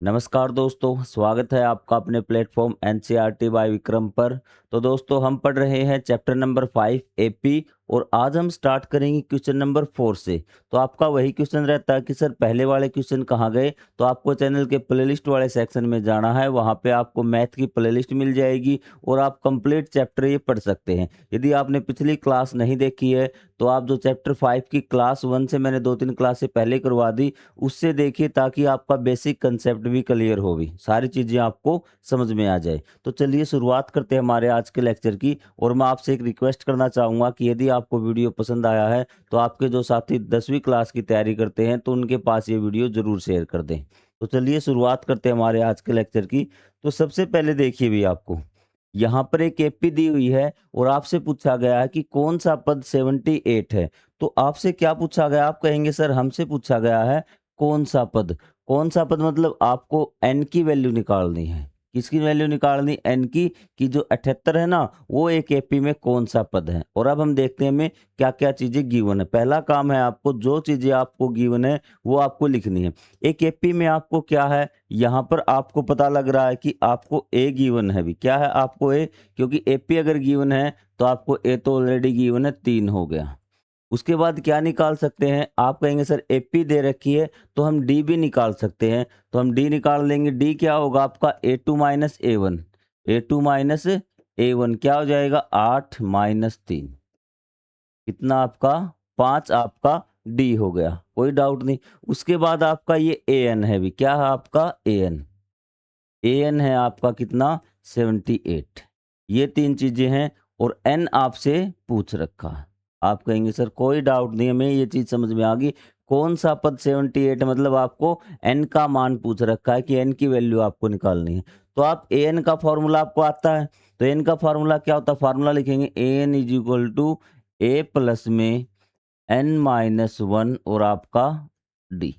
नमस्कार दोस्तों, स्वागत है आपका अपने प्लेटफॉर्म एनसीईआरटी बाय विक्रम पर। तो दोस्तों हम पढ़ रहे हैं चैप्टर नंबर 5 एपी और आज हम स्टार्ट करेंगे क्वेश्चन नंबर 4 से। तो आपका वही क्वेश्चन रहता है कि सर पहले वाले क्वेश्चन कहाँ गए, तो आपको चैनल के प्लेलिस्ट वाले सेक्शन में जाना है, वहाँ पे आपको मैथ की प्लेलिस्ट मिल जाएगी और आप कंप्लीट चैप्टर ये पढ़ सकते हैं। यदि आपने पिछली क्लास नहीं देखी है तो आप जो चैप्टर 5 की क्लास 1 से मैंने 2-3 क्लास से पहले करवा दी, उससे देखिए ताकि आपका बेसिक कंसेप्ट भी क्लियर हो, भी सारी चीज़ें आपको समझ में आ जाए। तो चलिए शुरुआत करते हैं हमारे आज के लेक्चर की। और मैं आपसे एक रिक्वेस्ट करना चाहूँगा कि यदि आपको वीडियो पसंद आया है तो आपके जो साथी 10वीं क्लास की तैयारी करते हैं तो उनके पास ये वीडियो ज़रूर शेयर कर दें। तो चलिए शुरुआत करते हैं हमारे आज के लेक्चर की। तो सबसे पहले देखिए भी आपको यहाँ पर एक एपी दी हुई है और आपसे पूछा गया है कि कौन सा पद 78 है। तो आपसे क्या पूछा गया, आप कहेंगे सर हमसे पूछा गया है कौन सा पद। कौन सा पद मतलब आपको एन की वैल्यू निकालनी है। किसकी वैल्यू निकालनी, एन की, कि जो 78 है ना वो एक एपी में कौन सा पद है। और अब हम देखते हैं हमें क्या क्या चीजें गिवन है। पहला काम है आपको जो चीजें आपको गिवन है वो आपको लिखनी है। एक एपी में आपको क्या है, यहाँ पर आपको पता लग रहा है कि आपको ए गिवन है। भी क्या है आपको ए, क्योंकि एपी अगर गिवन है तो आपको ए तो ऑलरेडी गिवन है, 3 हो गया। उसके बाद क्या निकाल सकते हैं, आप कहेंगे सर एपी दे रखी है तो हम डी भी निकाल सकते हैं। तो हम डी निकाल लेंगे। डी क्या होगा आपका A2 minus A1। A2 minus A1 क्या हो जाएगा 8 माइनस 3, कितना आपका 5 आपका डी हो गया, कोई डाउट नहीं। उसके बाद आपका ये एन है। भी क्या है आपका एन, एन है आपका कितना 78। ये 3 चीजें हैं और एन आपसे पूछ रखा है। आप कहेंगे सर कोई डाउट नहीं, हमें ये चीज समझ में आ गई। कौन सा पद 78 मतलब आपको एन का मान पूछ रखा है कि एन की वैल्यू आपको निकालनी है। तो आप एन का फॉर्मूला आपको आता है, तो एन का फॉर्मूला क्या होता है, फॉर्मूला लिखेंगे N is equal to A plus में एन माइनस 1 और आपका डी,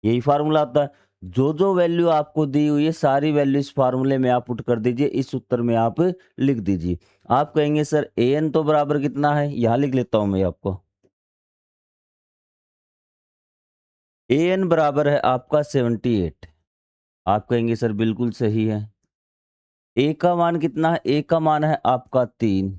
यही फार्मूला आता है। जो जो वैल्यू आपको दी हुई है सारी वैल्यू इस फार्मूले में आप पुट कर दीजिए, इस उत्तर में आप लिख दीजिए। आप कहेंगे सर ए एन तो बराबर कितना है, यहां लिख लेता हूं मैं आपको। ए एन बराबर है आपका 78। आप कहेंगे सर बिल्कुल सही है। ए का मान कितना है, ए का मान है आपका 3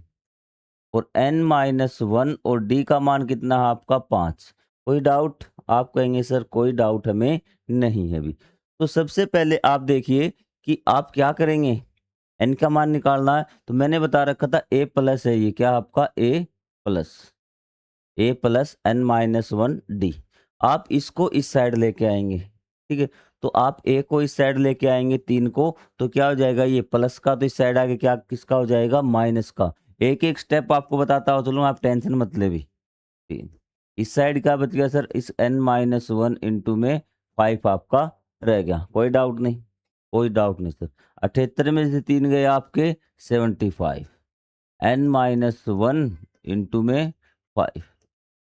और n माइनस 1 और डी का मान कितना है आपका 5। कोई डाउट, आप कहेंगे सर कोई डाउट हमें नहीं है भी। तो सबसे पहले आप देखिए कि आप क्या करेंगे, n का मान निकालना है। तो मैंने बता रखा था a प्लस है, ये क्या आपका a plus N minus 1 D. आप इसको इस साइड लेके आएंगे, ठीक है। तो आप a को इस साइड लेके आएंगे 3 को, तो क्या हो जाएगा ये प्लस का, तो इस साइड आगे क्या किसका हो जाएगा माइनस का। एक एक स्टेप आपको बताता हो, चलो आप टेंशन मत ले भी। 3 इस साइड क्या बच गया सर, इस n माइनस 1 इंटू में 5 आपका रह गया। कोई डाउट नहीं, कोई डाउट नहीं सर। 78 में से 3 गए आपके 75, n माइनस 1 इंटू में 5।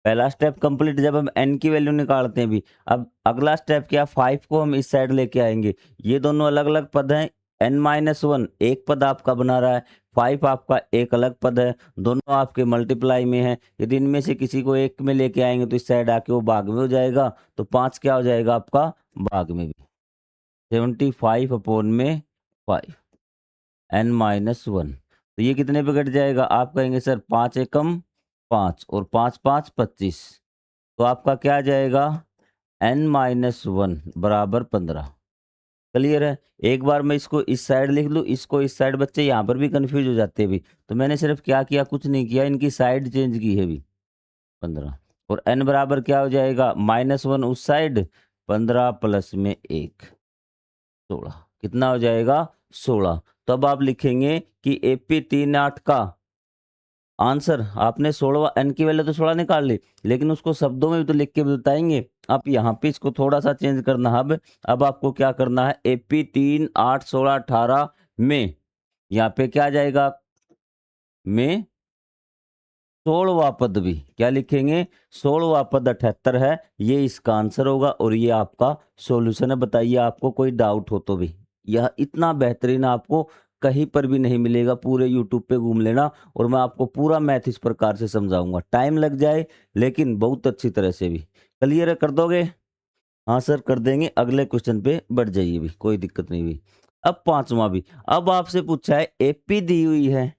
पहला स्टेप कंप्लीट। जब हम n की वैल्यू निकालते हैं भी, अब अगला स्टेप क्या, 5 को हम इस साइड लेके आएंगे। ये दोनों अलग अलग पद हैं। n माइनस 1 एक पद आपका बना रहा है, 5 आपका एक अलग पद है, दोनों आपके मल्टीप्लाई में है। यदि इनमें से किसी को एक में लेके आएंगे तो इस साइड आके वो भाग में हो जाएगा, तो 5 क्या हो जाएगा आपका भाग में भी। 75 अपॉन में 5 n माइनस 1, तो ये कितने पे घट जाएगा, आप कहेंगे सर 5 एकम 5 और 5 5 25, तो आपका क्या आ जाएगा n माइनस 1 बराबर 15। क्लियर है। एक बार मैं इसको इस साइड लिख लूँ, इसको इस साइड, बच्चे यहाँ पर भी कंफ्यूज हो जाते हैं भी। तो मैंने सिर्फ क्या किया, कुछ नहीं किया, इनकी साइड चेंज की है भी। 15 और n बराबर क्या हो जाएगा माइनस 1 उस साइड, 15 प्लस में 1 16, कितना हो जाएगा 16। तो अब आप लिखेंगे कि एपी 38 का आंसर, आपने 16 एन की वैल्यू तो 16 निकाल ली, लेकिन उसको शब्दों में भी तो लिख के बताएंगे। आप यहाँ पे इसको थोड़ा सा चेंज करना है। अब आपको क्या करना है, एपी 3 8 16 18 में यहाँ पे क्या आ जाएगा में 16वां पद भी क्या लिखेंगे, 16वां पद 78 है, ये इसका आंसर होगा और ये आपका सॉल्यूशन है। बताइए आपको कोई डाउट हो तो भी। यह इतना बेहतरीन आपको कहीं पर भी नहीं मिलेगा, पूरे यूट्यूब पे घूम लेना और मैं आपको पूरा मैथ इस प्रकार से समझाऊंगा। टाइम लग जाए लेकिन बहुत अच्छी तरह से भी। क्लियर है, कर दोगे। हाँ सर कर देंगे, अगले क्वेश्चन पे बढ़ जाइए भी, कोई दिक्कत नहीं हुई। अब पांचवा भी, अब आपसे पूछा है एपी दी हुई है,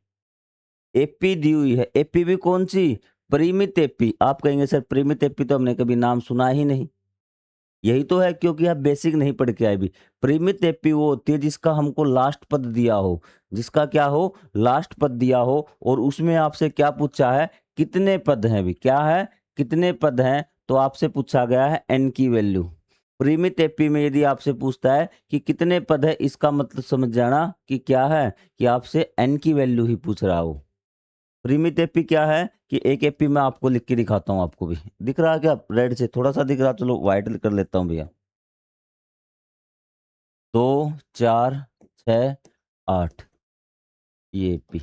एपी दी हुई है, एपी भी कौन सी, परिमित एपी। आप कहेंगे सर परिमित एपी तो हमने कभी नाम सुना ही नहीं। यही तो है, क्योंकि आप बेसिक नहीं पढ़ के आए भी। परिमित एपी वो होती है जिसका हमको लास्ट पद दिया हो, जिसका क्या हो, लास्ट पद दिया हो, और उसमें आपसे क्या पूछा है, कितने पद हैं भी, क्या है, कितने पद हैं, तो आपसे पूछा गया है एन की वैल्यू। परिमित एपी में यदि आपसे पूछता है कि कितने पद है, इसका मतलब समझ जाना कि क्या है, कि आपसे एन की वैल्यू ही पूछ रहा हो। परिमित एपी क्या है कि एक एपी मैं आपको लिख के दिखाता हूँ, आपको भी दिख रहा है क्या, रेड से थोड़ा सा दिख रहा, चलो व्हाइट कर लेता हूँ भैया। 2, 4, 6, 8, ये एपी,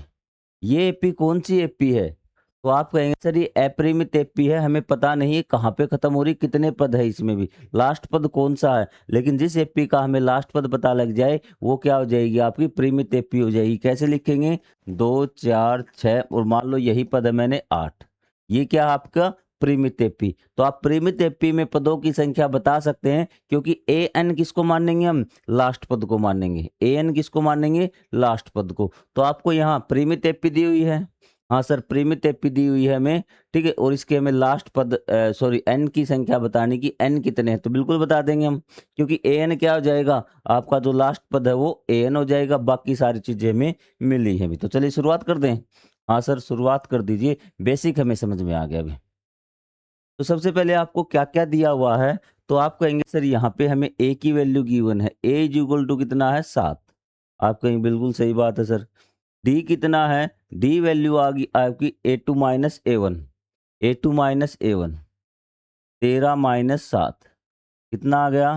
ये एपी कौन सी एपी है, तो आप कहेंगे सर ये अपरिमित एपी है, हमें पता नहीं है कहाँ पे खत्म हो रही, कितने पद है इसमें भी, लास्ट पद कौन सा है, लेकिन जिस एपी का हमें लास्ट पद पता लग जाए वो क्या हो जाएगी, आपकी परिमित एपी हो जाएगी। कैसे लिखेंगे, 2, 4, 6 और मान लो यही पद है मैंने 8, ये क्या आपका परिमित एपी। तो आप परिमित एपी में पदों की संख्या बता सकते हैं, क्योंकि ए एन किसको मानेंगे हम, लास्ट पद को मानेंगे, ए एन किसको मानेंगे, लास्ट पद को। तो आपको यहाँ परिमित एपी दी हुई है, हाँ सर परिमित एपी दी हुई है हमें, ठीक है, और इसके हमें लास्ट पद सॉरी एन की संख्या बताने की, एन कितने हैं, तो बिल्कुल बता देंगे हम, क्योंकि ए एन क्या हो जाएगा, आपका जो लास्ट पद है वो ए एन हो जाएगा, बाकी सारी चीजें हमें मिली हैं भी। तो चलिए शुरुआत कर दें, हाँ सर शुरुआत कर दीजिए, बेसिक हमें समझ में आ गया अभी। तो सबसे पहले आपको क्या क्या दिया हुआ है, तो आप कहेंगे सर यहाँ पे हमें ए की वैल्यू गिवन है, ए इज इक्वल टू कितना है 7, आप कहेंगे बिल्कुल सही बात है सर। डी कितना है, डी वैल्यू आ गई आपकी a two minus a one, a two minus a one, 13 - 7 कितना आ गया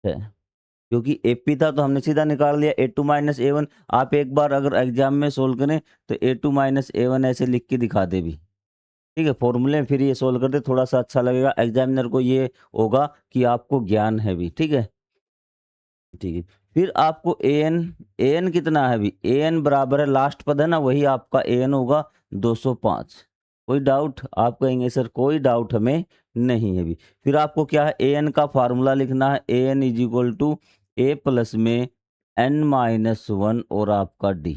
है, क्योंकि एपी था तो हमने सीधा निकाल लिया ए टू माइनस ए वन। आप एक बार अगर एग्जाम में सोल्व करें तो ए टू माइनस ए वन ऐसे लिख के दिखा दे भी, ठीक है, फॉर्मूले फिर ये सोल्व कर दे, थोड़ा सा अच्छा लगेगा, एग्जामिनर को ये होगा कि आपको ज्ञान है भी, ठीक है, ठीक है। फिर आपको ए एन, ए एन कितना है भी, ए एन बराबर है लास्ट पद है ना, वही आपका ए एन होगा 205। कोई डाउट, आप कहेंगे सर कोई डाउट हमें नहीं है भी। फिर आपको क्या है, ए एन का फार्मूला लिखना है, a n is equal to A plus में एन माइनस वन और आपका डी।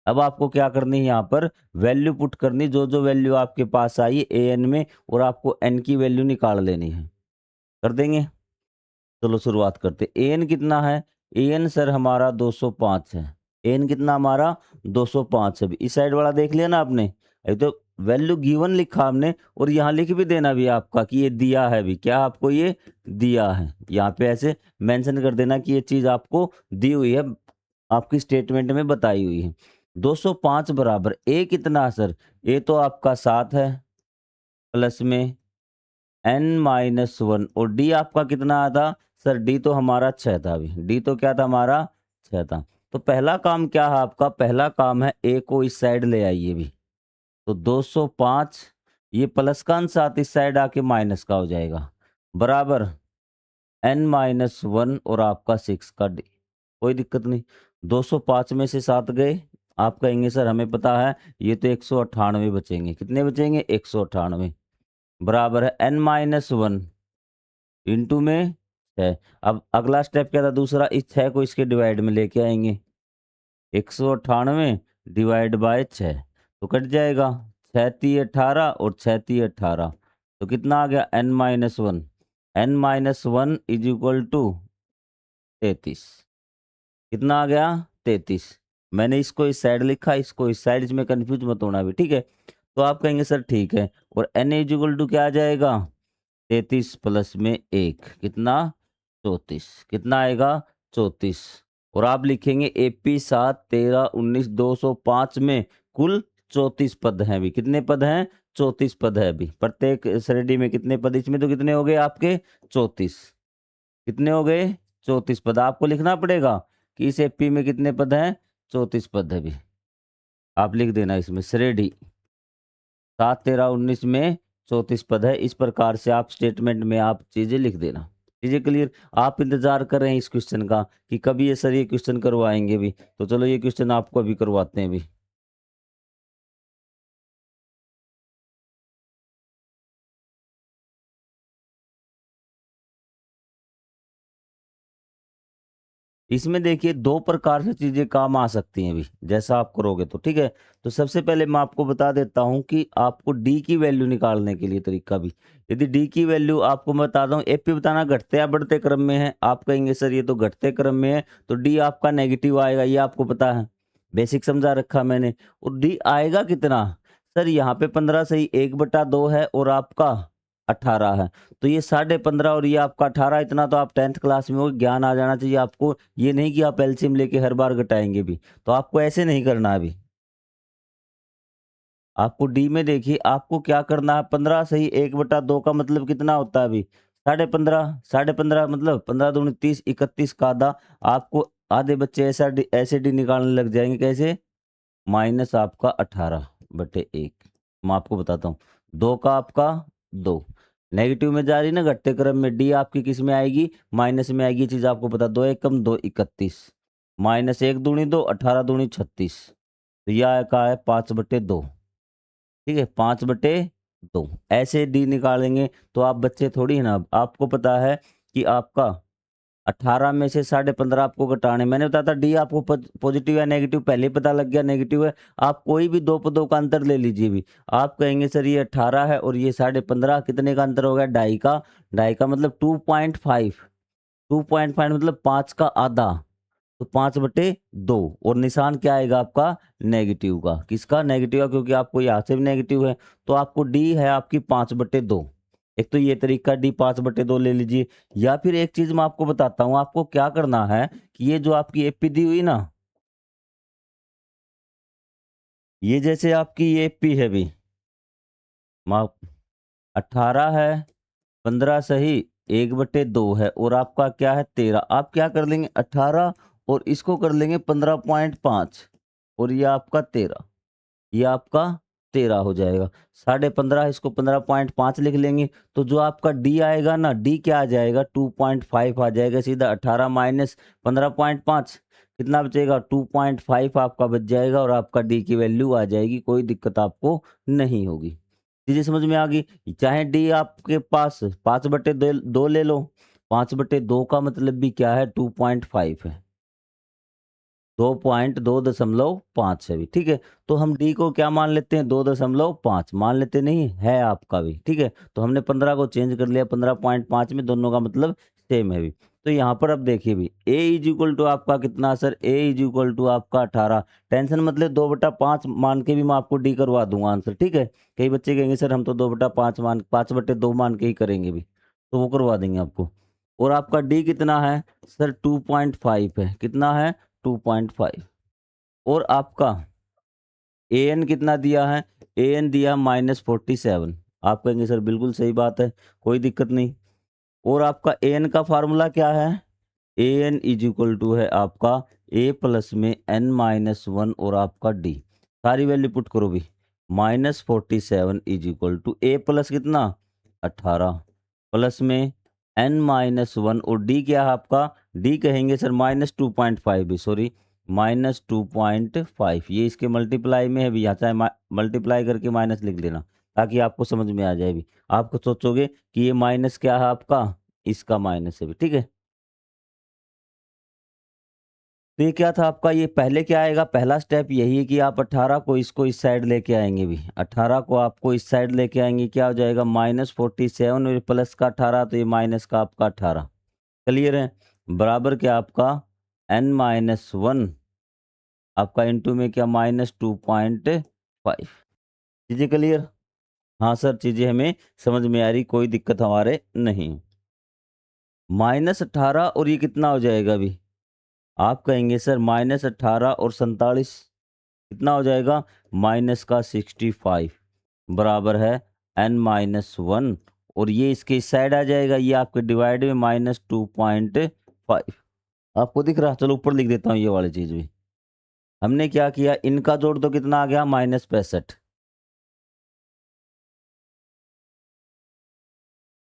अब आपको क्या करनी है, यहाँ पर वैल्यू पुट करनी, जो जो वैल्यू आपके पास आई ए एन में, और आपको एन की वैल्यू निकाल लेनी है, कर देंगे। चलो शुरुआत करते, एन कितना है, एन सर हमारा 205 है, एन कितना हमारा 205 है। इस साइड वाला देख लिया ना आपने, अभी तो वैल्यू गिवन लिखा हमने, और यहाँ लिख भी देना भी आपका कि ये दिया है भी, क्या आपको ये दिया है, यहाँ पे ऐसे मेंशन कर देना कि ये चीज आपको दी हुई है, आपकी स्टेटमेंट में बताई हुई है। 205 बराबर ए कितना है सर, ए तो आपका 7 है, प्लस में एन माइनस वन, और डी आपका कितना आया था सर, डी तो हमारा 6 था अभी, डी तो क्या था हमारा 6 था। तो पहला काम क्या है आपका, पहला काम है ए को इस साइड ले आइए भी, तो 205 ये प्लस का साथ इस साइड आके माइनस का हो जाएगा, बराबर एन माइनस वन और आपका 6 का डी, कोई दिक्कत नहीं। 205 में से 7 गए, आप कहेंगे सर हमें पता है ये तो 198 बचेंगे, कितने बचेंगे 198, बराबर है एन माइनस वन इंटू में 6। अब अगला स्टेप क्या था दूसरा, इस 6 को इसके डिवाइड में लेके आएंगे, 198 डिवाइड बाय 6, तो कट जाएगा, 6×3 = 18 और 6×3 = 18, तो कितना आ गया N minus one, N minus one is equal to 33, कितना आ गया 33। मैंने इसको इस साइड लिखा, इसको इस साइड, इसमें कंफ्यूज मत होना भी, ठीक है। तो आप कहेंगे सर ठीक है, और एन इज इक्वल टू क्या आ जाएगा, 33 प्लस में 1 कितना 34, कितना आएगा 34, और आप लिखेंगे एपी 7, 13, 19, 205 में कुल 34 पद हैं भी, कितने पद हैं 34 पद है भी, प्रत्येक श्रेणी में कितने पद, इसमें तो कितने हो गए आपके 34, कितने हो गए 34 पद, आपको लिखना पड़ेगा कि इस एपी में कितने पद हैं 34 पद है भी, आप लिख देना इसमें श्रेणी 7, 13, 19 में 34 पद है, इस प्रकार से आप स्टेटमेंट में आप चीजें लिख देना। चीजें क्लियर, आप इंतजार कर रहे हैं इस क्वेश्चन का कि कभी ये सर ये क्वेश्चन करवाएंगे भी, तो चलो ये क्वेश्चन आपको अभी करवाते हैं भी। इसमें देखिए दो प्रकार से चीजें काम आ सकती हैं भी, जैसा आप करोगे तो ठीक है। तो सबसे पहले मैं आपको बता देता हूं कि आपको डी की वैल्यू निकालने के लिए तरीका भी। यदि डी की वैल्यू आपको मैं बता दूं, एपी बताना घटते या बढ़ते क्रम में है, आप कहेंगे सर ये तो घटते क्रम में है, तो डी आपका नेगेटिव आएगा, ये आपको पता है, बेसिक समझा रखा मैंने। और डी आएगा कितना, सर यहाँ पे 15 सही 1/2 है और आपका 18 है, तो ये 15.5 और ये आपका 18, इतना तो आप 10th क्लास में हो, ज्ञान आ जाना चाहिए आपको। ये नहीं कि आप एलसीएम लेके हर बार घटाएंगे भी, तो आपको ऐसे नहीं करना अभी। आपको डी में देखिए आपको क्या करना है, 15 सही 1/2 का मतलब कितना होता है अभी, 15.5, 15.5 मतलब 15 दूनी 30, 31 का आधा। आपको आधे बच्चे ऐसे डी निकालने लग जाएंगे, कैसे, माइनस आपका 18/1। मैं आपको बताता हूँ, 2 का आपका 2, नेगेटिव में जा रही ना घटते क्रम में, डी आपकी किस में आएगी, माइनस में आएगी। चीज आपको पता, 2 एकम 2 31, माइनस 1 दूनी 2, 18 दूनी 36, तो यह का है 5/2, ठीक है, 5/2। ऐसे डी निकालेंगे तो आप बच्चे थोड़ी है ना, आपको पता है कि आपका 18 में से 15.5 आपको घटाने, मैंने बताया था डी आपको पॉजिटिव या नेगेटिव पहले ही पता लग गया, नेगेटिव है। आप कोई भी दो पदों का अंतर ले लीजिए भी, आप कहेंगे सर ये 18 है और ये 15.5, कितने का अंतर हो गया, 2.5 का, 2.5 का मतलब 2.5, 2.5 मतलब 5 का आधा, तो 5/2। और निशान क्या आएगा आपका, नेगेटिव का, किसका, नेगेटिव का, क्योंकि आपको यहाँ से भी नेगेटिव है, तो आपको डी है आपकी 5/2। एक तो ये तरीका डी 5/2 ले लीजिए। या फिर एक चीज मैं आपको बताता हूँ, आपको क्या करना है कि ये जो आपकी एपी दी हुई ना, ये जैसे आपकी ये एपी है भी, माफ, 18 है, 15 सही 1/2 है और आपका क्या है 13। आप क्या कर लेंगे 18 और इसको कर लेंगे 15.5 और ये आपका 13, ये आपका 13 हो जाएगा। 15.5 इसको 15.5 लिख लेंगे, तो जो आपका डी आएगा ना, डी क्या आ जाएगा 2.5 आ जाएगा सीधा। 18 माइनस 15.5 कितना बचेगा, 2.5 आपका बच जाएगा और आपका डी की वैल्यू आ जाएगी, कोई दिक्कत आपको नहीं होगी। चीजें समझ में आ गई। चाहे डी आपके पास 5/2 ले लो, 5/2 का मतलब भी क्या है 2.5 है, 2.2.5 है भी, ठीक है। तो हम डी को क्या मान लेते हैं, 2.5 मान लेते, नहीं है आपका भी, ठीक है। तो हमने 15 को चेंज कर लिया 15.5 में, दोनों का मतलब सेम है भी। तो यहाँ पर अब देखिए भी a इज इक्वल टू आपका कितना sir, a is equal to आपका 18। टेंशन मतलब 2/5 मान के भी मैं आपको डी करवा दूंगा आंसर, ठीक है। कई बच्चे कहेंगे सर हम तो 2/5 मान 5/2 मान के ही करेंगे भी, तो वो करवा देंगे आपको। और आपका डी कितना है सर, 2.5 है, कितना है 2.5। और आपका ए एन कितना दिया है, ए एन दिया -47। आप कहेंगे सर बिल्कुल सही बात है, कोई दिक्कत नहीं। और आपका ए एन का फार्मूला क्या है, a n is equal to है आपका ए प्लस में n-1 और आपका डी, सारी वैल्यू पुट करो भी। -47 is equal to A plus कितना 18 प्लस में n-1 और डी क्या है आपका, डी कहेंगे सर -2.5 भी, सॉरी -2.5, ये इसके मल्टीप्लाई में है भी, यहाँ चाहे मल्टीप्लाई करके माइनस लिख लेना ताकि आपको समझ में आ जाए भी। आपको सोचोगे कि ये माइनस क्या है आपका, इसका माइनस है भी, ठीक है। तो ये क्या था आपका, ये पहले क्या आएगा, पहला स्टेप यही है कि आप 18 को इसको इस साइड लेके आएंगे भी, 18 को आपको इस साइड लेके आएंगे, क्या हो जाएगा -47 और प्लस का 18, तो ये माइनस का आपका 18, क्लियर है। बराबर क्या आपका n-1 आपका इंटू में क्या -2.5, चीजें क्लियर। हाँ सर चीजें हमें समझ में आ रही, कोई दिक्कत हमारे नहीं। -18 और ये कितना हो जाएगा अभी, आप कहेंगे सर -18 और 47 कितना हो जाएगा, -65 बराबर है n-1 और ये इसके इस साइड आ जाएगा, ये आपके डिवाइड में -2.5। आपको दिख रहा, चलो ऊपर लिख देता हूँ ये वाली चीज भी। हमने क्या किया, इनका जोड़ तो कितना आ गया -65,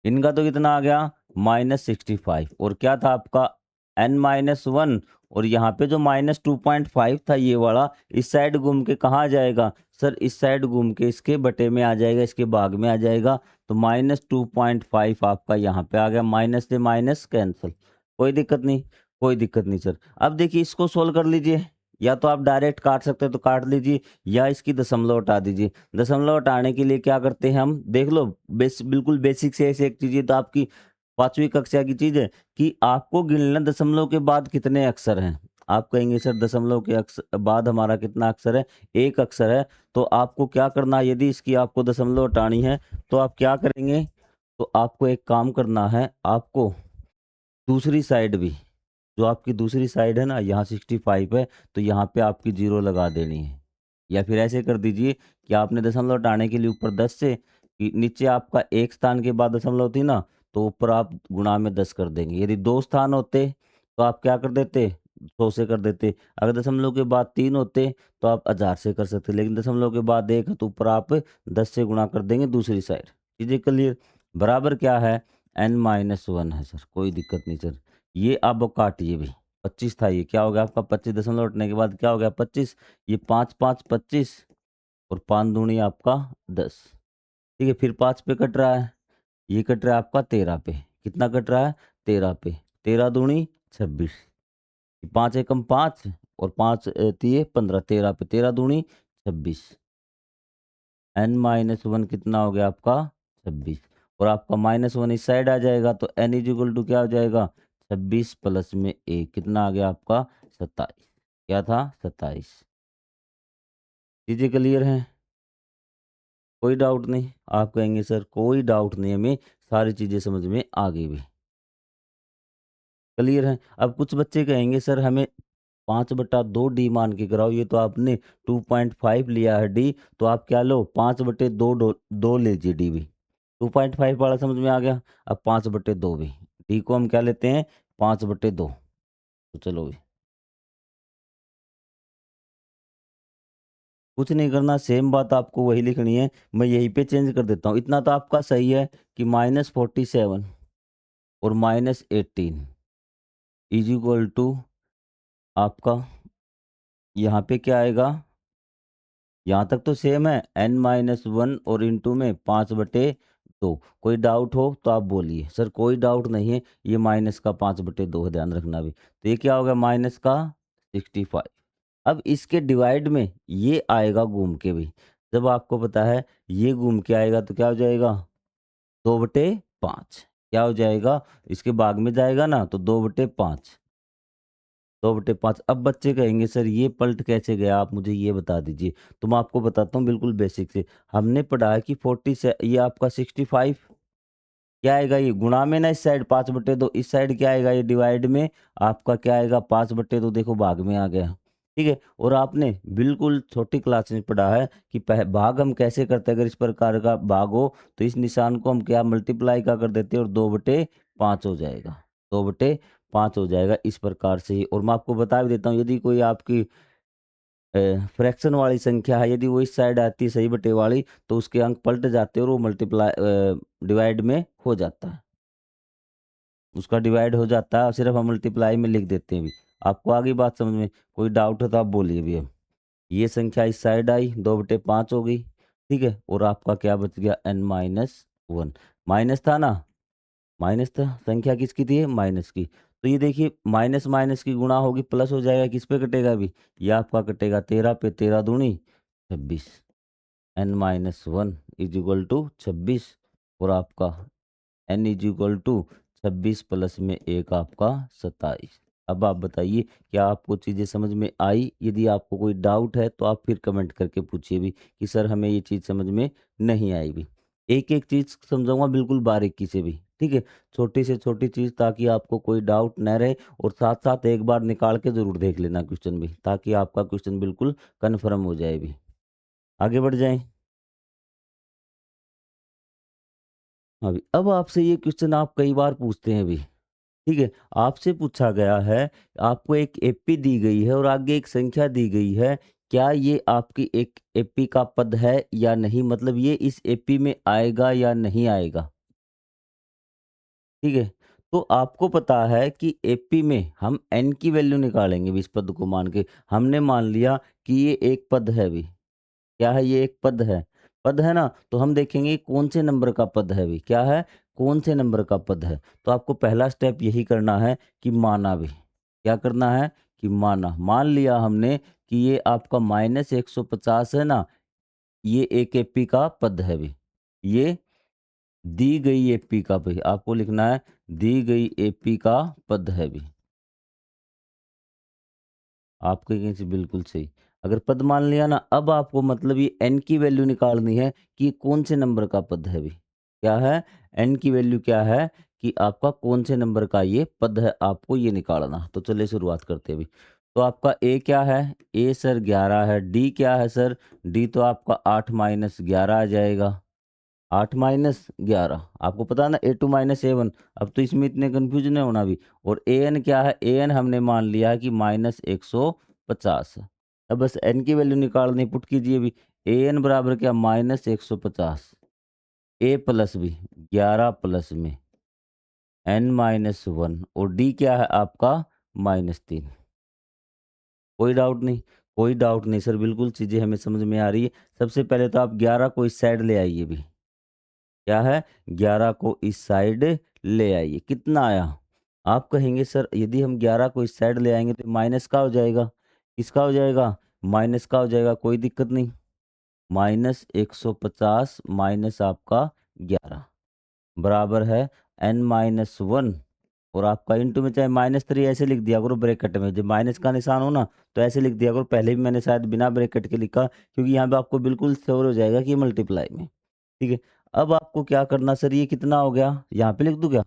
इनका तो कितना आ गया -65 और क्या था आपका n-1 और यहाँ पे जो -2.5 था ये वाला, इस साइड घूम के कहाँ आ जाएगा सर, इस साइड घूम के इसके बटे में आ जाएगा, इसके भाग में आ जाएगा, तो -2.5 आपका यहाँ पे आ गया, माइनस से माइनस कैंसिल, कोई दिक्कत नहीं, कोई दिक्कत नहीं सर। अब देखिए इसको सोल्व कर लीजिए, या तो आप डायरेक्ट काट सकते हैं तो काट लीजिए, या इसकी दशमलव हटा दीजिए। दशमलव हटाने के लिए क्या करते हैं हम, देख लो बिल्कुल बेसिक से ऐसे एक चीज़, ये तो आपकी 5वीं कक्षा की चीज़ है कि आपको गिनना दशमलव के बाद कितने अक्षर हैं। आप कहेंगे सर दशमलव के बाद हमारा कितना अक्षर है, 1 अक्षर है। तो आपको क्या करना है, यदि इसकी आपको दशमलव हटानी है तो आप क्या करेंगे, तो आपको एक काम करना है, आपको दूसरी साइड भी, जो आपकी दूसरी साइड है ना, यहाँ 65 है तो यहाँ पे आपकी 0 लगा देनी है। या फिर ऐसे कर दीजिए कि आपने दशमलव हटाने के लिए ऊपर 10 से, कि नीचे आपका एक स्थान के बाद दशमलव थी ना, तो ऊपर आप गुणा में 10 कर देंगे। यदि 2 स्थान होते तो आप क्या कर देते, 100 से कर देते। अगर दशमलव के बाद 3 होते तो आप 1000 से कर सकते, लेकिन दशमलव के बाद 1 है तो ऊपर आप 10 से गुणा कर देंगे दूसरी साइड। चीज़ें क्लियर? बराबर क्या है, n-1 है सर, कोई दिक्कत नहीं सर। ये अब काटिए भी, 25 था, ये क्या हो गया आपका 25, दशमलव हटने के बाद क्या हो गया 25, ये 5 5 25 और 5 दूनी आपका 10। ठीक है, फिर 5 पे कट रहा है, ये कट रहा है आपका 13 पे। कितना कट रहा है, 13 पे, 13 दूनी 26, 5 एकम 5 और 5 तिये 15, 13 पे, 13 दूनी 26, n-1 कितना हो गया आपका 26, और आपका -1 इस साइड आ जाएगा तो n = क्या हो जाएगा, 26 प्लस में 1 कितना आ गया आपका 27। क्या था, 27। चीज़ें क्लियर हैं? कोई डाउट नहीं? आप कहेंगे सर कोई डाउट नहीं, हमें सारी चीज़ें समझ में आ गई भी। क्लियर है? अब कुछ बच्चे कहेंगे सर हमें 5/2 डी मान के कराओ, ये तो आपने 2.5 लिया है डी, तो आप क्या लो 5/2 2 लीजिए डी भी। 2.5 वाला समझ में आ गया। अब 5/2 भी, डी को हम क्या लेते हैं 5/2। तो चलो भी, कुछ नहीं करना, सेम बात आपको वही लिखनी है। मैं यहीं पे चेंज कर देता हूँ। इतना तो आपका सही है कि -47 और -18 इज इक्वल टू आपका, यहाँ पे क्या आएगा, यहाँ तक तो सेम है, n-1 और इंटू में 5/2। कोई डाउट हो तो आप बोलिए। सर कोई डाउट नहीं है, ये माइनस का 5/2 है, ध्यान रखना भी। तो ये क्या हो गया, माइनस का 65। अब इसके डिवाइड में ये आएगा घूम के भी, जब आपको पता है ये घूम के आएगा तो क्या हो जाएगा, 2/5। क्या हो जाएगा, इसके भाग में जाएगा ना तो 2/5, 2/5। अब बच्चे कहेंगे सर ये पलट कैसे गया, आप मुझे ये बता दीजिए। तो मैं आपको बताता हूँ बिल्कुल बेसिक से। हमने पढ़ा है कि 40 से ये आपका 65 क्या आएगा, ये गुणा में ना इस साइड 5/2, इस साइड क्या आएगा, ये डिवाइड में आपका क्या आएगा 5/2, देखो भाग में आ गया। ठीक है, और आपने बिल्कुल छोटी क्लास में पढ़ा है कि भाग हम कैसे करते हैं, अगर इस प्रकार का भाग हो तो इस निशान को हम क्या मल्टीप्लाई का कर देते हैं और 2/5 हो जाएगा, 2/5 हो जाएगा इस प्रकार से ही। और मैं आपको बता भी देता हूँ, यदि कोई आपकी फ्रैक्शन वाली संख्या है, यदि वो इस साइड आती है सही बटे वाली, तो उसके अंक पलट जाते हैं और वो डिवाइड में हो जाता है, उसका डिवाइड हो जाता है और सिर्फ हम मल्टीप्लाई में लिख देते हैं भी। आपको आ गई बात समझ में? कोई डाउट है तो आप बोलिए भी। अब ये संख्या इस साइड आई, 2/5 हो गई। ठीक है, और आपका क्या बच गया, n-1। माइनस था ना, माइनस था, संख्या किसकी थी, माइनस की। तो ये देखिए माइनस माइनस की गुणा होगी, प्लस हो जाएगा, किस पे कटेगा अभी, ये आपका कटेगा 13 पे, 13 दूनी 26, n-1 इज इक्वल टू 26, और आपका n is equal to 26 plus में 1 आपका 27। अब आप बताइए क्या आपको चीज़ें समझ में आई? यदि आपको कोई डाउट है तो आप फिर कमेंट करके पूछिए भी कि सर हमें ये चीज़ समझ में नहीं आई भी। एक एक चीज़ समझाऊंगा बिल्कुल बारीकी से भी, ठीक है, छोटी से छोटी चीज़, ताकि आपको कोई डाउट न रहे। और साथ साथ एक बार निकाल के ज़रूर देख लेना क्वेश्चन भी, ताकि आपका क्वेश्चन बिल्कुल कन्फर्म हो जाए भी। आगे बढ़ जाएं। हाँ भी, अब आपसे ये क्वेश्चन आप कई बार पूछते हैं भी। ठीक है, आपसे पूछा गया है, आपको एक एपी दी गई है और आगे एक संख्या दी गई है, क्या ये आपकी एक एपी का पद है या नहीं, मतलब ये इस एपी में आएगा या नहीं आएगा। ठीक है, तो आपको पता है कि एपी में हम एन की वैल्यू निकालेंगे भी, इस पद को मान के हमने मान लिया कि ये एक पद है भी। क्या है, ये एक पद है, पद है ना, तो हम देखेंगे कौन से नंबर का पद है भी, क्या है, कौन से नंबर का पद है। तो आपको पहला स्टेप यही करना है कि माना भी, क्या करना है कि माना, मान लिया हमने कि ये आपका -150 है ना, ये एक एपी का पद है भी। ये दी गई एपी का भी आपको लिखना है, दी गई एपी का पद है भी। आपके कहीं से बिल्कुल सही। अगर पद मान लिया ना, अब आपको मतलब ये n की वैल्यू निकालनी है कि कौन से नंबर का पद है भी। क्या है? n की वैल्यू क्या है कि आपका कौन से नंबर का ये पद है, आपको ये निकालना। तो चलिए शुरुआत करते हैं अभी। तो आपका a क्या है? a सर 11 है। d क्या है सर? d तो आपका 8 माइनस 11 आ जाएगा। 8 माइनस 11 आपको पता है ना, A2 माइनस A1। अब तो इसमें इतने कंफ्यूज नहीं होना भी। और AN क्या है? AN हमने मान लिया है कि -150। अब बस N की वैल्यू निकालनी, पुट कीजिए भी। AN बराबर क्या? -150। A प्लस भी 11 प्लस में n-1 और D क्या है आपका? -3। कोई डाउट नहीं? कोई डाउट नहीं सर, बिल्कुल चीज़ें हमें समझ में आ रही है। सबसे पहले तो आप 11 को इस साइड ले आइए भी। क्या है? 11 को इस साइड ले आइए। कितना आया? आप कहेंगे सर यदि हम 11 को इस साइड ले आएँगे तो माइनस का हो जाएगा। किसका हो जाएगा? माइनस का हो जाएगा, कोई दिक्कत नहीं। -150 माइनस आपका 11 बराबर है n-1 और आपका इंटू में चाहे -3 ऐसे लिख दिया करो ब्रैकेट में। जब माइनस का निशान हो ना तो ऐसे लिख दिया करो। पहले भी मैंने शायद बिना ब्रैकेट के लिखा, क्योंकि यहाँ पे आपको बिल्कुल श्योर हो जाएगा कि ये मल्टीप्लाई में। ठीक है? अब आपको क्या करना सर, ये कितना हो गया? यहाँ पे लिख दूँ क्या?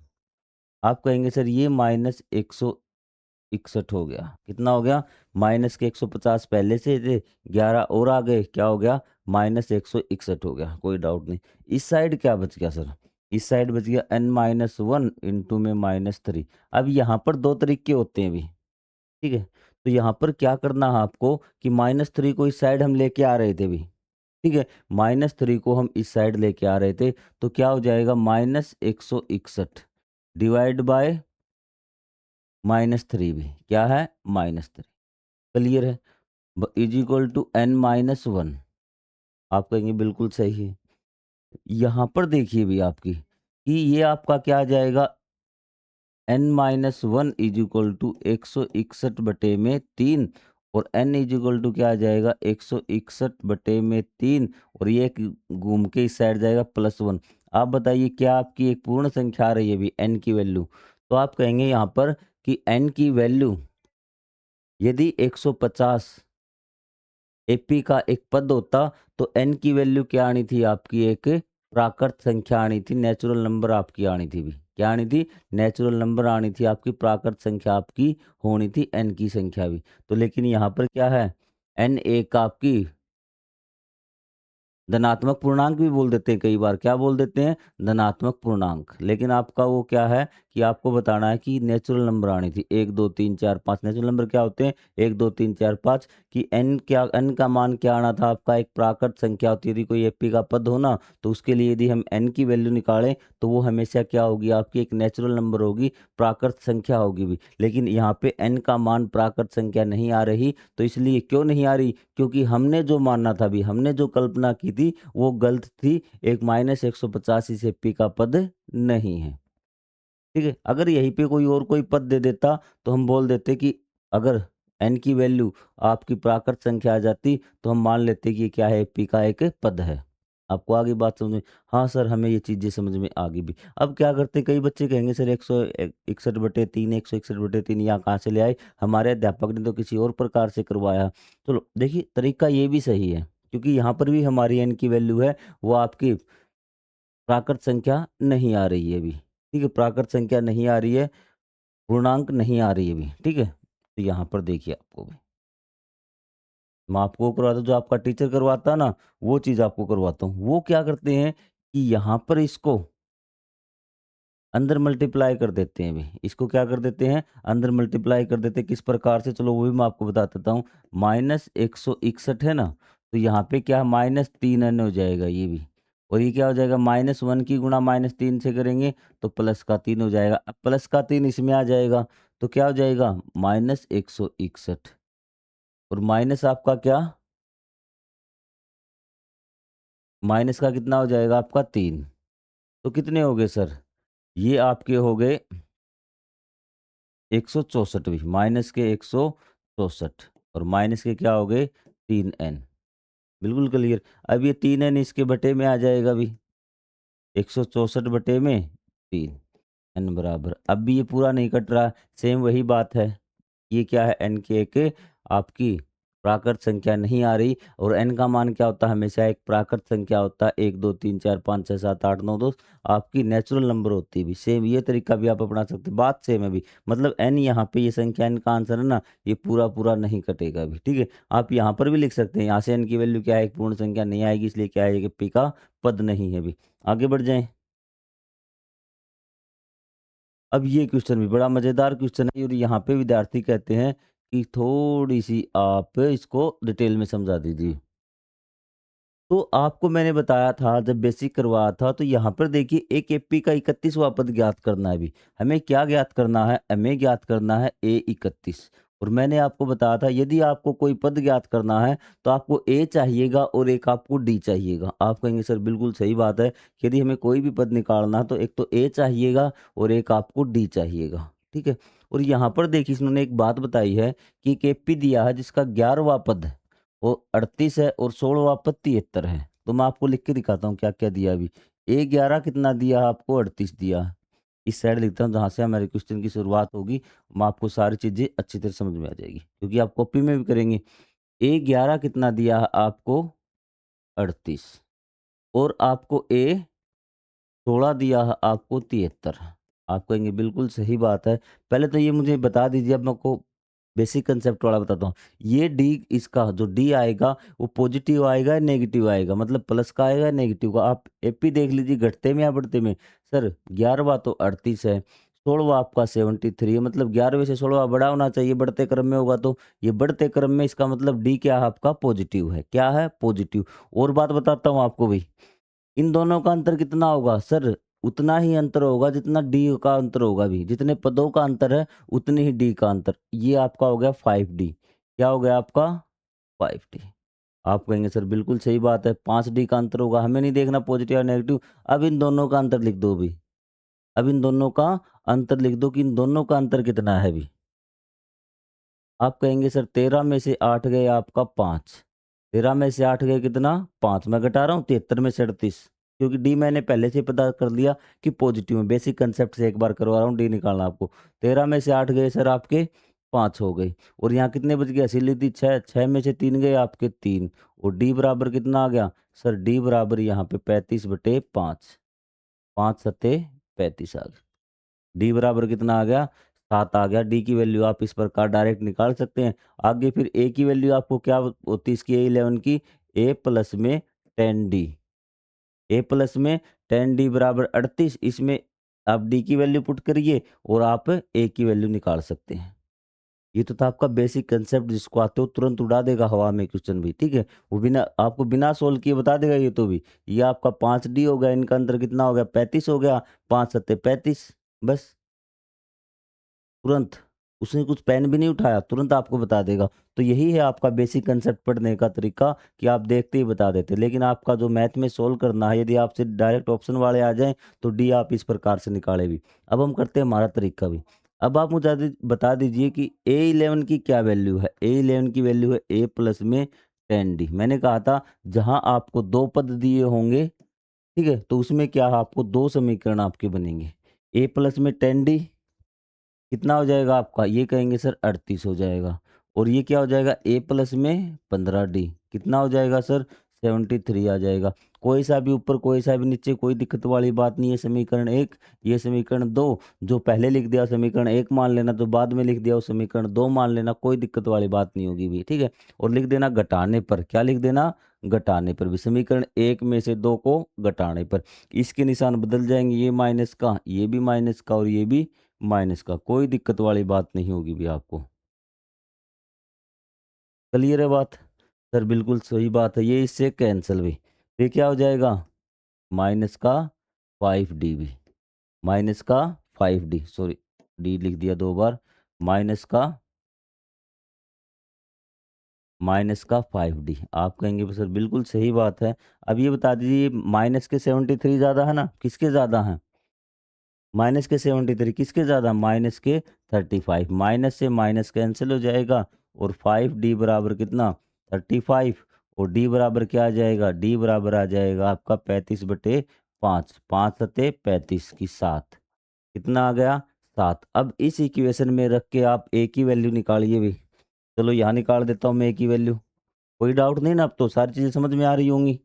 आप कहेंगे सर ये -161 हो गया। कितना हो गया? माइनस के 150 पहले से थे, 11 और आ गए, क्या हो गया? -161 हो गया। कोई डाउट नहीं। इस साइड क्या बच गया सर? इस साइड बच गया n-1 इंटू में -3। अब यहाँ पर 2 तरीके होते हैं भी। ठीक है? तो यहाँ पर क्या करना है आपको कि -3 को इस साइड हम लेके आ रहे थे भी। ठीक है? -3 को हम इस साइड लेके आ रहे थे, तो क्या हो जाएगा? -161 डिवाइड बाय -3 भी। क्या है? -3। क्लियर है? Is equal to n-1। आप कहेंगे बिल्कुल सही है। यहाँ पर देखिए भी आपकी कि ये आपका क्या आ जाएगा? n-1 इज इक्वल टू 161 बटे में 3 और n इज इक्वल टू क्या आ जाएगा? 161 बटे में 3 और ये घूम के इस साइड जाएगा +1। आप बताइए क्या आपकी एक पूर्ण संख्या आ रही है अभी n की वैल्यू? तो आप कहेंगे यहाँ पर कि n की वैल्यू यदि 150 एपी का एक पद होता तो n की वैल्यू क्या आनी थी आपकी? एक प्राकृत संख्या आनी थी, नेचुरल नंबर आपकी आनी थी भी। क्या आनी थी? नेचुरल नंबर आनी थी आपकी, प्राकृत संख्या आपकी होनी थी n की संख्या भी। तो लेकिन यहाँ पर क्या है? n एक आपकी धनात्मक पूर्णांक भी बोल देते हैं कई बार। क्या बोल देते हैं? धनात्मक पूर्णांक। लेकिन आपका वो क्या है कि आपको बताना है कि नेचुरल नंबर आनी थी 1 2 3 4 5। नेचुरल नंबर क्या होते हैं? 1 2 3 4 5। कि n क्या, n का मान क्या आना था आपका? एक प्राकृत संख्या होती है। यदि कोई एपी का पद हो ना तो उसके लिए यदि हम n की वैल्यू निकालें तो वो हमेशा क्या होगी आपकी? एक नेचुरल नंबर होगी, प्राकृत संख्या होगी भी। लेकिन यहाँ पे n का मान प्राकृत संख्या नहीं आ रही। तो इसलिए क्यों नहीं आ रही? क्योंकि हमने जो मानना था भी, हमने जो कल्पना की थी वो गलत थी। एक -150 इस एपी का पद नहीं है। ठीक है? अगर यहीं पे कोई और कोई पद दे देता तो हम बोल देते कि अगर n की वैल्यू आपकी प्राकृत संख्या आ जाती तो हम मान लेते कि ये क्या है? एपी का एक पद है। आपको आ गई बात समझ में? हाँ सर, हमें ये चीज़ें समझ में आ गई भी। अब क्या करते, कई बच्चे कहेंगे सर 161/3 161/3 यहाँ कहाँ से ले आए? हमारे अध्यापक ने तो किसी और प्रकार से करवाया। चलो देखिए, तरीका ये भी सही है, क्योंकि यहाँ पर भी हमारी n की वैल्यू है वो आपकी प्राकृत संख्या नहीं आ रही है अभी। ठीक है? प्राकृत संख्या नहीं आ रही है, पूर्णांक नहीं आ रही है अभी। ठीक है? तो यहाँ पर देखिए आपको भी मैं आपको वो करवाता हूँ जो आपका टीचर करवाता है ना, वो चीज़ आपको करवाता हूँ। वो क्या करते हैं कि यहाँ पर इसको अंदर मल्टीप्लाई कर देते हैं अभी। इसको क्या कर देते हैं? अंदर मल्टीप्लाई कर देते हैं। किस प्रकार से? चलो वो भी मैं आपको बता देता हूँ। -161 है ना, तो यहाँ पे क्या -3n हो जाएगा ये भी। और ये क्या हो जाएगा? -1 की गुणा -3 से करेंगे तो प्लस का 3 हो जाएगा। अब प्लस का 3 इसमें आ जाएगा तो क्या हो जाएगा? -161 और माइनस आपका क्या? माइनस का कितना हो जाएगा आपका? 3। तो कितने हो गए सर? ये आपके हो गए 164 भी, माइनस के 164 और माइनस के क्या हो गए 3n। बिल्कुल क्लियर। अब ये 3n इसके बटे में आ जाएगा भी, 164 बटे में 3, n बराबर, अब भी ये पूरा नहीं कट रहा, सेम वही बात है। ये क्या है n की एक आपकी प्राकृत संख्या नहीं आ रही, और n का मान क्या होता है, हमेशा एक प्राकृत संख्या होता है, 1 2 3 4 5 6 7 8 9 10 आपकी नेचुरल नंबर होती है भी। सेम ये तरीका भी आप अपना सकते हैं, बात सेम है भी। मतलब n यहाँ पे ये संख्या n का आंसर है ना, ये पूरा पूरा नहीं कटेगा भी, ठीक है। आप यहाँ पर भी लिख सकते हैं, यहाँ से n की वैल्यू क्या है, एक पूर्ण संख्या नहीं आएगी, इसलिए क्या है कि p का पद नहीं है भी। आगे बढ़ जाएं। अब ये क्वेश्चन भी बड़ा मज़ेदार क्वेश्चन है, और यहाँ पे विद्यार्थी कहते हैं कि थोड़ी सी आप इसको डिटेल में समझा दीजिए। तो आपको मैंने बताया था जब बेसिक करवाया था, तो यहाँ पर देखिए एक एपी का 31वां पद ज्ञात करना है अभी। हमें क्या ज्ञात करना है, हमें ज्ञात करना है ए 31। और मैंने आपको बताया था यदि आपको कोई पद ज्ञात करना है तो आपको ए चाहिएगा और एक आपको डी चाहिएगा। आप कहेंगे सर बिल्कुल सही बात है, यदि हमें कोई भी पद निकालना है तो एक तो ए चाहिएगा और एक आपको डी चाहिएगा, ठीक है। और यहाँ पर देखिए इन्होंने एक बात बताई है कि एक एपी दिया है जिसका 11वां पद है वो 38 है और 16वां पद 73 है। तो मैं आपको लिख के दिखाता हूँ क्या-क्या दिया अभी। A11 कितना दिया आपको, 38 दिया। इस साइड लिखता हूँ जहाँ से हमारे क्वेश्चन की शुरुआत होगी, मैं आपको सारी चीज़ें अच्छी तरह समझ में आ जाएगी, क्योंकि आप कॉपी में भी करेंगे। A11 कितना दिया है आपको, 38, और आपको A16 दिया है आपको 73। आप कहेंगे बिल्कुल सही बात है। पहले तो ये मुझे बता दीजिए, अब मैं आपको बेसिक कंसेप्ट वाला बताता हूँ। ये डी, इसका जो डी आएगा वो पॉजिटिव आएगा या नेगेटिव आएगा, मतलब प्लस का आएगा या नेगेटिव का। आप एपी देख लीजिए घटते में या बढ़ते में। सर 11वां तो 38 है, 16वां आपका 73 है, मतलब 11वें से 16वां बड़ा होना चाहिए बढ़ते क्रम में होगा तो। ये बढ़ते क्रम में, इसका मतलब डी क्या है आपका, पॉजिटिव है। क्या है, पॉजिटिव। और बात बताता हूँ आपको भाई, इन दोनों का अंतर कितना होगा सर, उतना ही अंतर होगा जितना डी का अंतर होगा भी। जितने पदों का अंतर है उतनी ही डी का अंतर। ये आपका हो गया 5D। क्या हो गया आपका, 5D। आप कहेंगे सर बिल्कुल सही बात है, 5D का अंतर होगा, हमें नहीं देखना पॉजिटिव या नेगेटिव। अब इन दोनों का अंतर लिख दो भी, अब इन दोनों का अंतर लिख दो कि इन दोनों का अंतर कितना है भी। आप कहेंगे सर 13 में से 8 गए आपका 5, 13 में से 8 गए कितना, 5। मैं घटा रहा हूँ 73 में से 38, क्योंकि डी मैंने पहले से ही पता कर लिया कि पॉजिटिव में। बेसिक कंसेप्ट से एक बार करवा रहा हूँ, डी निकालना आपको। 13 में से 8 गए सर आपके 5 हो गए, और यहाँ कितने बच गए, असली थी 6, 6 में से 3 गए आपके 3, और डी बराबर कितना आ गया सर, डी बराबर यहाँ पे 35/5, 5 सत्ते 35 आ गया। डी बराबर कितना आ गया, 7 आ गया। डी की वैल्यू आप इस प्रकार डायरेक्ट निकाल सकते हैं। आगे फिर ए की वैल्यू आपको क्या होती है इसकी, A11 की, ए प्लस में 10D, ए प्लस में 10D बराबर 38। इसमें आप डी की वैल्यू पुट करिए और आप ए की वैल्यू निकाल सकते हैं। ये तो था आपका बेसिक कंसेप्ट, जिसको आते हो तुरंत उड़ा देगा हवा में क्वेश्चन भी, ठीक है। वो बिना आपको बिना सोल्व किए बता देगा ये तो भी। ये आपका 5D हो गया, इनका अंतर कितना हो गया, 35 हो गया, 5 सत्ते 35, बस तुरंत। उसने कुछ पेन भी नहीं उठाया, तुरंत आपको बता देगा। तो यही है आपका बेसिक कंसेप्ट पढ़ने का तरीका, कि आप देखते ही बता देते। लेकिन आपका जो मैथ में सोल्व करना है, यदि आपसे डायरेक्ट ऑप्शन वाले आ जाएं तो डी आप इस प्रकार से निकाले भी। अब हम करते हैं हमारा तरीका भी। अब आप मुझे बता दीजिए कि A11 की क्या वैल्यू है। A11 की वैल्यू है ए प्लस में 10D। मैंने कहा था जहां आपको दो पद दिए होंगे, ठीक है, तो उसमें क्या है, आपको दो समीकरण आपके बनेंगे। ए प्लस में 10D कितना हो जाएगा आपका, ये कहेंगे सर 38 हो जाएगा। और ये क्या हो जाएगा, ए प्लस में 15D कितना हो जाएगा सर, 73 आ जाएगा। कोई सा भी ऊपर कोई सा भी नीचे, कोई दिक्कत वाली बात नहीं है। समीकरण एक, ये समीकरण दो, जो पहले लिख दिया समीकरण एक मान लेना, जो बाद में लिख दिया वो समीकरण दो मान लेना, कोई दिक्कत वाली बात नहीं होगी भी, ठीक है। और लिख देना घटाने पर, क्या लिख देना, घटाने पर भी, समीकरण एक में से दो को घटाने पर। इसके निशान बदल जाएंगे, ये माइनस का, ये भी माइनस का, और ये भी माइनस का। कोई दिक्कत वाली बात नहीं होगी भी आपको। क्लियर है बात, सर बिल्कुल सही बात है। ये इससे कैंसिल भी, ये क्या हो जाएगा, माइनस का 5D भी, माइनस का 5D, सॉरी डी लिख दिया दो बार, माइनस का, माइनस का 5D। आप कहेंगे सर बिल्कुल सही बात है। अब ये बता दीजिए, माइनस के 73 ज़्यादा है ना, किसके ज़्यादा हैं, माइनस के 73 किसके ज़्यादा, माइनस के 35। माइनस से माइनस कैंसिल हो जाएगा और 5d बराबर कितना, 35। और d बराबर क्या आ जाएगा, d बराबर आ जाएगा आपका 35/5। 5 सते 35 की 7, कितना आ गया, 7। अब इस इक्वेशन में रख के आप a की वैल्यू निकालिए भी। चलो यहाँ निकाल देता हूँ मैं a की वैल्यू। कोई डाउट नहीं ना, अब तो सारी चीज़ें समझ में आ रही होंगी।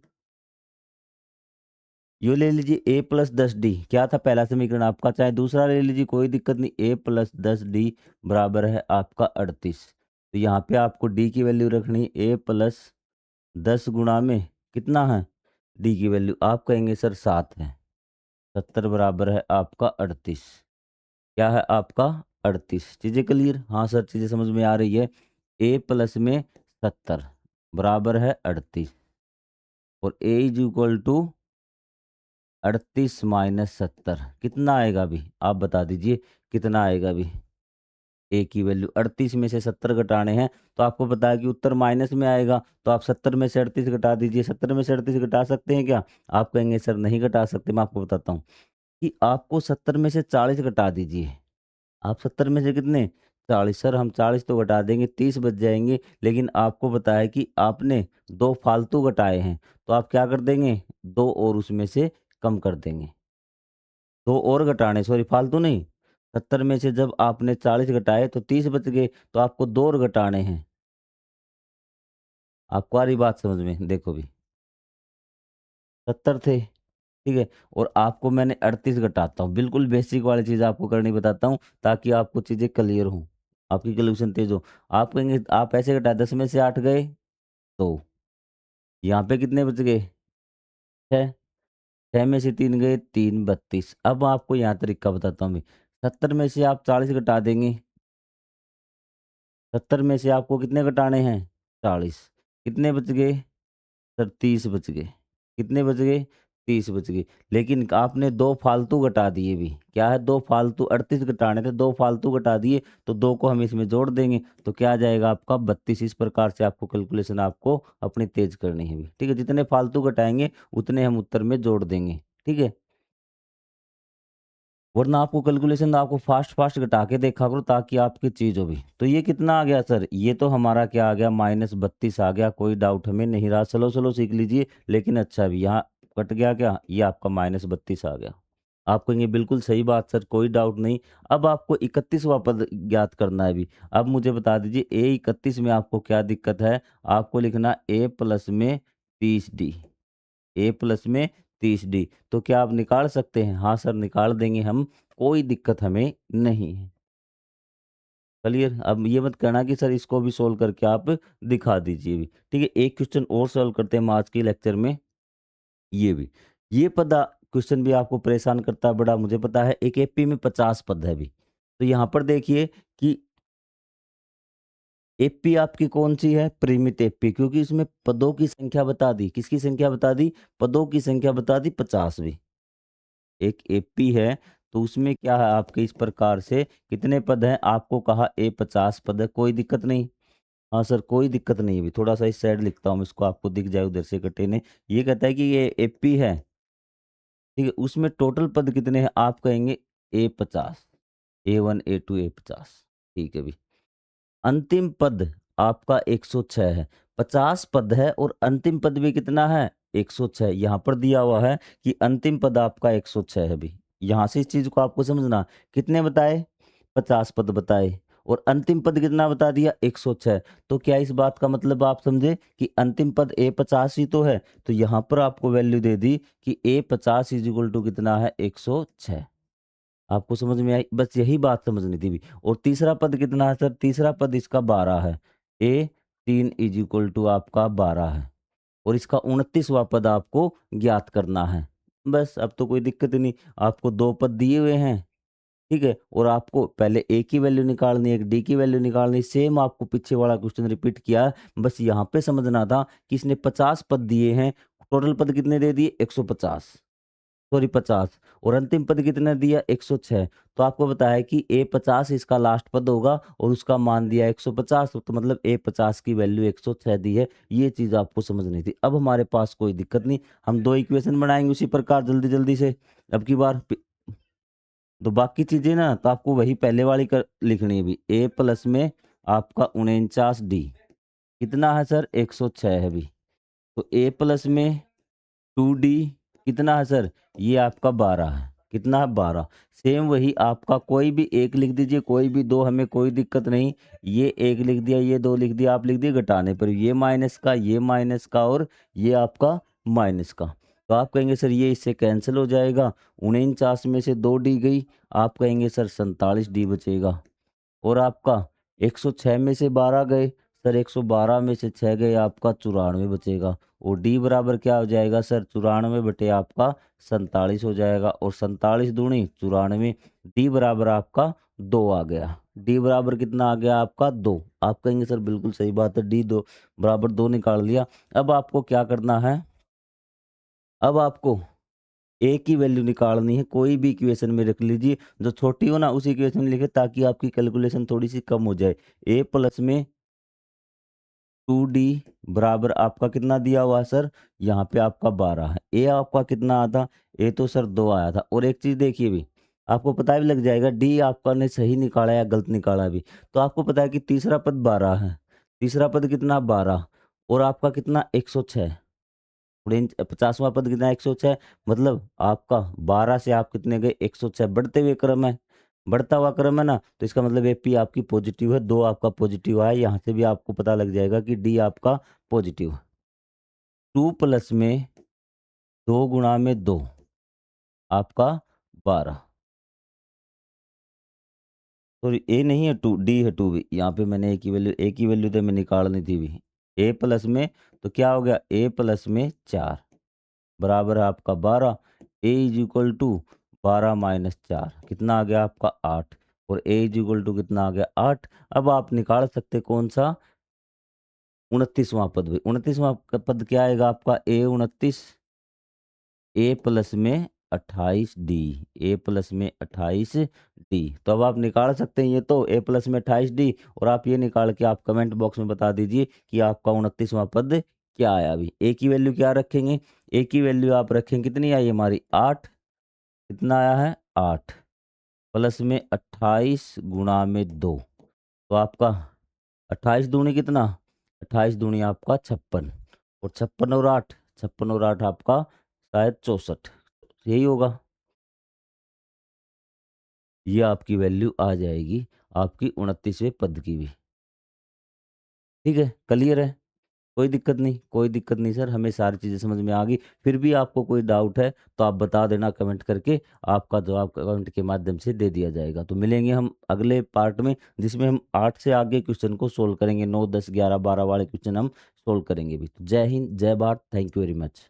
यो ले लीजिए a प्लस 10d, क्या था पहला समीकरण आपका, चाहे दूसरा ले लीजिए कोई दिक्कत नहीं। a प्लस 10d बराबर है आपका 38। तो यहाँ पे आपको d की वैल्यू रखनी, a प्लस 10 गुणा में कितना है, d की वैल्यू आप कहेंगे सर 7 है। 70 बराबर है आपका 38। क्या है आपका 38। चीज़ें क्लियर, हाँ सर चीज़ें समझ में आ रही है। a प्लस में 70 बराबर है 38 और a is equal to 38 minus 70 कितना आएगा अभी, आप बता दीजिए कितना आएगा अभी। ए की वैल्यू 38 में से 70 घटाने हैं, तो आपको पता है कि उत्तर माइनस में आएगा। तो आप 70 में से 38 घटा दीजिए। 70 में से 38 घटा सकते हैं क्या, आप कहेंगे सर नहीं घटा सकते। मैं आपको बताता हूँ कि आपको 70 में से 40 घटा दीजिए। आप 70 में से कितने, 40। सर हम 40 तो घटा देंगे, 30 बच जाएंगे। लेकिन आपको पता है कि आपने दो फालतू घटाए हैं, तो आप क्या कर देंगे, दो और उसमें से कम कर देंगे। दो और घटाने, सॉरी फालतू नहीं। 70 में से जब आपने 40 घटाए तो 30 बच गए, तो आपको दो और घटाने हैं। आपको आ रही बात समझ में, देखो भी 70 थे, ठीक है, और आपको मैंने 38 घटाता हूँ। बिल्कुल बेसिक वाली चीज़ आपको करनी बताता हूँ ताकि आपको चीज़ें क्लियर हों, आपकी कैलकुलेशन तेज हो। आप कहेंगे आप ऐसे घटाए, 10 में से 8 गए तो यहाँ पे कितने बच गए, 6। 6 में से 3 गए, 3 32। अब आपको यहाँ तरीका बताता हूँ मैं। 70 में से आप 40 घटा देंगे, 70 में से आपको कितने घटाने हैं, 40। कितने बच गए सर, 30 बच गए। कितने बच गए, 30 बच गए। लेकिन आपने दो फालतू घटा दिए भी, क्या है, दो फालतू। 38 घटाने थे, दो फालतू घटा दिए, तो दो को हम इसमें जोड़ देंगे तो क्या आ जाएगा आपका 32। इस प्रकार से आपको कैलकुलेशन आपको अपनी तेज करनी है भी, ठीक है। जितने फालतू घटाएंगे उतने हम उत्तर में जोड़ देंगे, ठीक है। वरना आपको कैलकुलेशन आपको फास्ट फास्ट घटा के देखा करो ताकि आपकी चीज हो भी। तो ये कितना आ गया सर, ये तो हमारा क्या आ गया, -32 आ गया। कोई डाउट हमें नहीं रहा, स्लो स्लो सीख लीजिए। लेकिन अच्छा भी यहाँ कट गया क्या, ये आपका -32 आ गया। आप कहेंगे बिल्कुल सही बात सर, कोई डाउट नहीं। अब आपको 31वां पद ज्ञात करना है भी। अब मुझे बता दीजिए ए 31 में आपको क्या दिक्कत है। आपको लिखना ए प्लस में 30d, ए प्लस में 30d। तो क्या आप निकाल सकते हैं, हाँ सर निकाल देंगे हम, कोई दिक्कत हमें नहीं है। क्लियर, अब ये मत कहना कि सर इसको भी सोल्व करके आप दिखा दीजिए भी, ठीक है। एक क्वेश्चन और सॉल्व करते हैं हम आज के लेक्चर में। ये भी, ये पद क्वेश्चन भी आपको परेशान करता है बड़ा, मुझे पता है। एक एपी में 50 पद है भी। तो यहाँ पर देखिए कि एपी आपकी कौन सी है, परिमित एपी, क्योंकि इसमें पदों की संख्या बता दी। किसकी संख्या बता दी, पदों की संख्या बता दी 50 भी। एक एपी है तो उसमें क्या है आपके, इस प्रकार से कितने पद हैं, आपको कहा ए 50 पद है, कोई दिक्कत नहीं। हाँ सर कोई दिक्कत नहीं है भी, थोड़ा सा इस साइड लिखता हूँ इसको, आपको दिख जाए उधर से कटे ने। ये कहता है कि ये एपी है, ठीक है। उसमें टोटल पद कितने हैं, आप कहेंगे ए 50, A1 A2 A50, ठीक है भी। अंतिम पद आपका 106 है। 50 पद है और अंतिम पद भी कितना है, 106। यहाँ पर दिया हुआ है कि अंतिम पद आपका 106 है भी। यहाँ से इस चीज को आपको समझना, कितने बताए, 50 पद बताए और अंतिम पद कितना बता दिया, 106। तो क्या इस बात का मतलब आप समझे कि अंतिम पद A50 ही तो है। तो यहाँ पर आपको वैल्यू दे दी कि A50 इज इक्वल टू कितना है, 106। आपको समझ में आई, बस यही बात समझनी थी भी। और तीसरा पद कितना है सर, तीसरा पद इसका 12 है। A3 इज इक्वल टू आपका 12 है और इसका 29वां पद आपको ज्ञात करना है। बस अब तो कोई दिक्कत ही नहीं, आपको दो पद दिए हुए हैं, ठीक है। और आपको पहले ए की वैल्यू निकालनी है, एक डी की वैल्यू निकालनी। सेम आपको पीछे वाला क्वेश्चन रिपीट किया, बस यहाँ पे समझना था कि इसने 50 पद दिए हैं, टोटल पद कितने दे दिए, 150, सॉरी 50, और अंतिम पद कितना दिया, 106। तो आपको बताया कि A50 इसका लास्ट पद होगा और उसका मान दिया 150, तो मतलब A50 की वैल्यू 106 दी है। ये चीज आपको समझनी थी। अब हमारे पास कोई दिक्कत नहीं, हम दो इक्वेशन बनाएंगे उसी प्रकार जल्दी जल्दी से। अब की बार तो बाकी चीज़ें ना तो आपको वही पहले वाली कर लिखनी है भी। ए प्लस में आपका 49 डी कितना है सर 106 है भी। तो ए प्लस में 2d कितना है सर ये आपका 12 है। कितना है 12। सेम वही आपका कोई भी एक लिख दीजिए कोई भी दो हमें कोई दिक्कत नहीं। ये एक लिख दिया ये दो लिख दिया आप लिख दिए घटाने पर ये माइनस का और ये आपका माइनस का। तो आप कहेंगे सर ये इससे कैंसिल हो जाएगा। 49 में से 2d गई आप कहेंगे सर 47d बचेगा। और आपका 106 में से 12 गए सर 112 में से 6 गए आपका 94 बचेगा। और डी बराबर क्या हो जाएगा सर 94 बटे आपका 47 हो जाएगा। और 47 दूनी 94 डी बराबर आपका 2 आ गया। डी बराबर कितना आ गया आपका 2। आप कहेंगे सर बिल्कुल सही बात है डी 2 बराबर 2 निकाल लिया। अब आपको क्या करना है अब आपको ए की वैल्यू निकालनी है। कोई भी इक्वेशन में रख लीजिए जो छोटी हो ना उसी इक्वेशन में लिखे ताकि आपकी कैलकुलेशन थोड़ी सी कम हो जाए। ए प्लस में 2d बराबर आपका कितना दिया हुआ है सर यहाँ पे आपका 12 है। ए आपका कितना आया था ए तो सर 2 आया था। और एक चीज़ देखिए भी आपको पता भी लग जाएगा डी आपका ने सही निकाला या गलत निकाला भी। तो आपको पता है कि तीसरा पद 12 है। तीसरा पद कितना 12 और आपका कितना 106। 50वां पद कितना 106 मतलब आपका 12 से आप कितने गए 106 बढ़ते हुए क्रम है। बढ़ता हुआ क्रम है ना तो इसका मतलब एपी आपकी पॉजिटिव है 2 आपका पॉजिटिव आया। यहाँ से भी आपको पता लग जाएगा कि डी आपका पॉजिटिव है। 2 प्लस में 2 गुणा में 2 आपका 12। सॉरी ए नहीं है 2 डी है 2 भी। यहाँ पे मैंने ए की वैल्यू तो मैं निकालनी थी भी। ए प्लस में तो क्या हो गया ए प्लस में 4 बराबर है आपका 12। ए इज इक्वल टू 12 माइनस 4 कितना आ गया आपका 8। और ए इज इक्वल टू कितना आ गया 8। अब आप निकाल सकते कौन सा 29वां पद भी। 29वां पद क्या आएगा आपका ए 29 ए प्लस में 28 डी। ए प्लस में 28 डी। तो अब आप निकाल सकते हैं ये तो ए प्लस में 28 डी। और आप ये निकाल के आप कमेंट बॉक्स में बता दीजिए कि आपका 29वां पद क्या आया अभी। ए की वैल्यू क्या रखेंगे ए की वैल्यू आप रखेंगे कितनी आई हमारी 8। कितना आया है 8 प्लस में 28 गुणा में 2। तो आपका 28 दूनी कितना 28 दूनी आपका 56। और 56 और 8 आपका शायद 64 यही होगा। ये आपकी वैल्यू आ जाएगी आपकी 29वें पद की भी। ठीक है क्लियर है। कोई दिक्कत नहीं सर हमें सारी चीज़ें समझ में आ गई। फिर भी आपको कोई डाउट है तो आप बता देना कमेंट करके। आपका जवाब कमेंट के माध्यम से दे दिया जाएगा। तो मिलेंगे हम अगले पार्ट में जिसमें हम 8 से आगे क्वेश्चन को सोल्व करेंगे 9 10 11 12 वाले क्वेश्चन हम सोल्व करेंगे भी। तो जय हिंद जय Bharat thank you very much.